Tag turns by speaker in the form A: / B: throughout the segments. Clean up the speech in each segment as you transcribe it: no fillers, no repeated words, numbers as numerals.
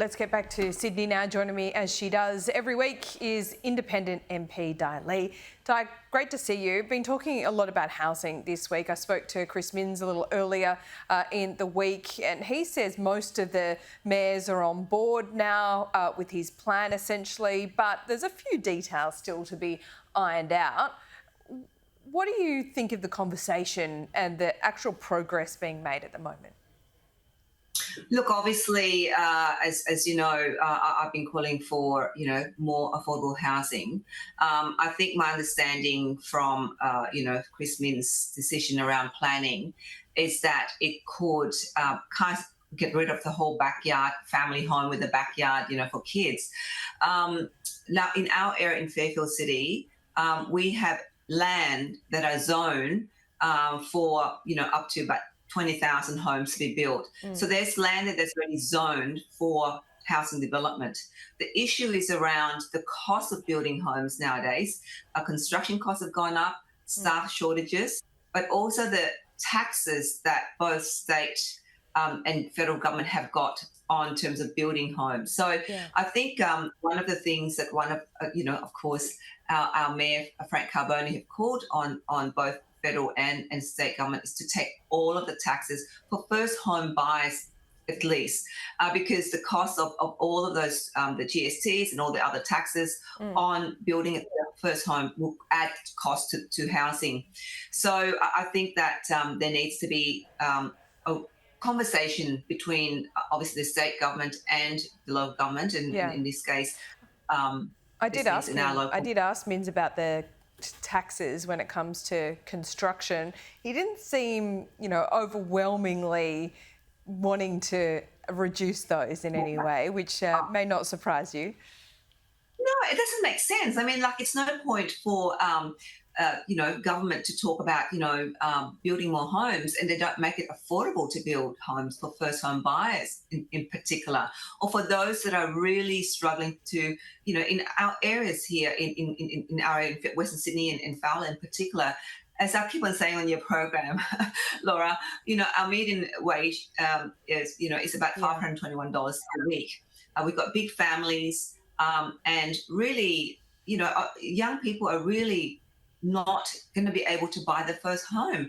A: Let's get back to Sydney now. Joining me as she does every week is independent MP Dai. Dai, great to see you. Been talking a lot about housing this week. I spoke to Chris Minns a little earlier in the week, and he says most of the mayors are on board now with his plan essentially, but there's a few details still to be ironed out. What do you think of the conversation and the actual progress being made at the moment?
B: Look, obviously, as you know, I've been calling for, more affordable housing. I think my understanding from, Chris Minns' decision around planning is that it could kind of get rid of the whole backyard family home with a backyard, for kids. Now, in our area in Fairfield City, we have land that are zoned for, up to about 20,000 homes to be built. So there's land that's already zoned for housing development. The issue is around the cost of building homes nowadays. Construction costs have gone up, staff shortages, but also the taxes that both state and federal government have got on terms of building homes. So I think one of the things that of course, our Mayor, Frank Carbone, have called on both federal and state government is to take all of the taxes for first home buyers at least, because the cost of all of those, the GSTs and all the other taxes on building a first home will add cost to housing. So I think that there needs to be a conversation between obviously the state government and the local government, and in this case,
A: I did ask Minns about the taxes when it comes to construction. He didn't seem, overwhelmingly wanting to reduce those in any way, which may not surprise you.
B: No, it doesn't make sense. I mean, it's no point for government to talk about building more homes and they don't make it affordable to build homes for first home buyers in particular, or for those that are really struggling to, in our areas here in our area, in Western Sydney and Fowler in particular. As I keep on saying on your program, Laura, our median wage is about $521 a week. We've got big families, and really, young people are really not going to be able to buy the first home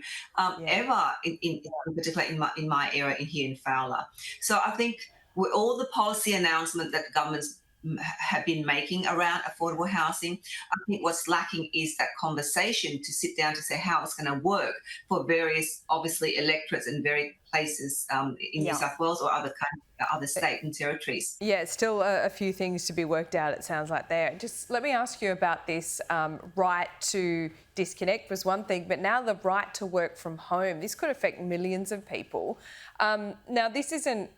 B: ever, in particular in my area here in Fowler. So I think with all the policy announcements that governments have been making around affordable housing, I think what's lacking is that conversation to sit down to say how it's going to work for various, obviously, electorates in various places in New South Wales or other states and territories.
A: Yeah, still a few things to be worked out, it sounds like there. Just let me ask you about this right to disconnect was one thing, but now the right to work from home. This could affect millions of people. Now, this isn't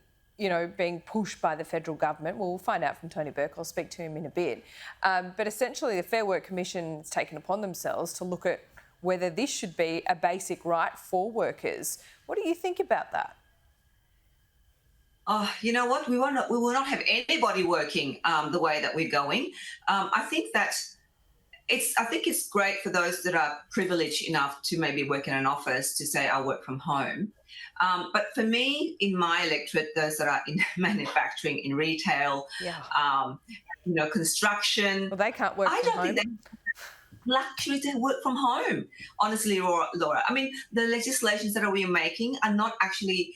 A: being pushed by the federal government. Well, we'll find out from Tony Burke. I'll speak to him in a bit. But essentially, the Fair Work Commission has taken upon themselves to look at whether this should be a basic right for workers. What do you think about that?
B: Oh, you know what? We will not have anybody working the way that we're going. I think it's great for those that are privileged enough to maybe work in an office to say I work from home. But for me, in my electorate, those that are in manufacturing, in retail, construction,
A: well, they can't work from home.
B: Luckily, they work from home. Honestly, Laura, I mean, the legislations that we're making are not actually,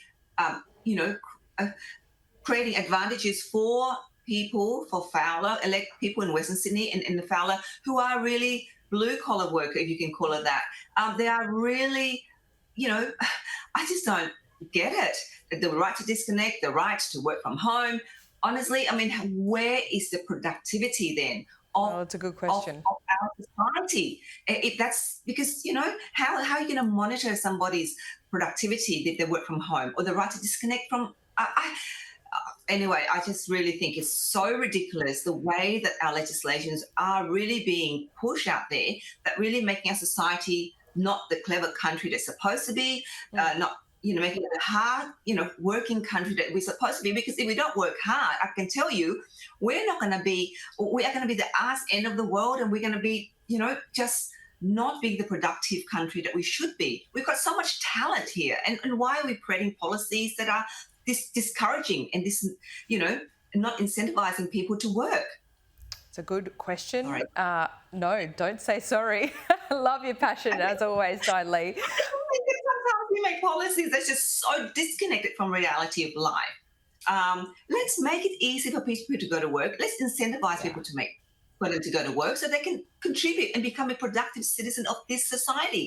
B: creating advantages for people, for Fowler, people in Western Sydney and in the Fowler who are really blue-collar workers, if you can call it that. They are really, I just don't get it. The right to disconnect, the right to work from home. Honestly, I mean, where is the productivity then?
A: That's a good question.
B: Of our society. That's because, how are you going to monitor somebody's productivity if they work from home, or the right to disconnect from... Anyway, I just really think it's so ridiculous the way that our legislations are really being pushed out there, that really making our society not the clever country that's supposed to be, not making it a hard, working country that we're supposed to be. Because if we don't work hard, I can tell you, we are going to be the ass end of the world, and we're going to be, just not being the productive country that we should be. We've got so much talent here, and why are we creating policies that are discouraging and not incentivizing people to work?
A: It's a good question.
B: Sorry.
A: No, don't say sorry. Love your passion as always, Dai Lee.
B: I just think that sometimes we make policies that's just so disconnected from reality of life. Let's make it easy for people to go to work. Let's incentivize
A: Yeah.
B: people to make for them to go to work so they can contribute and become a productive citizen of this society.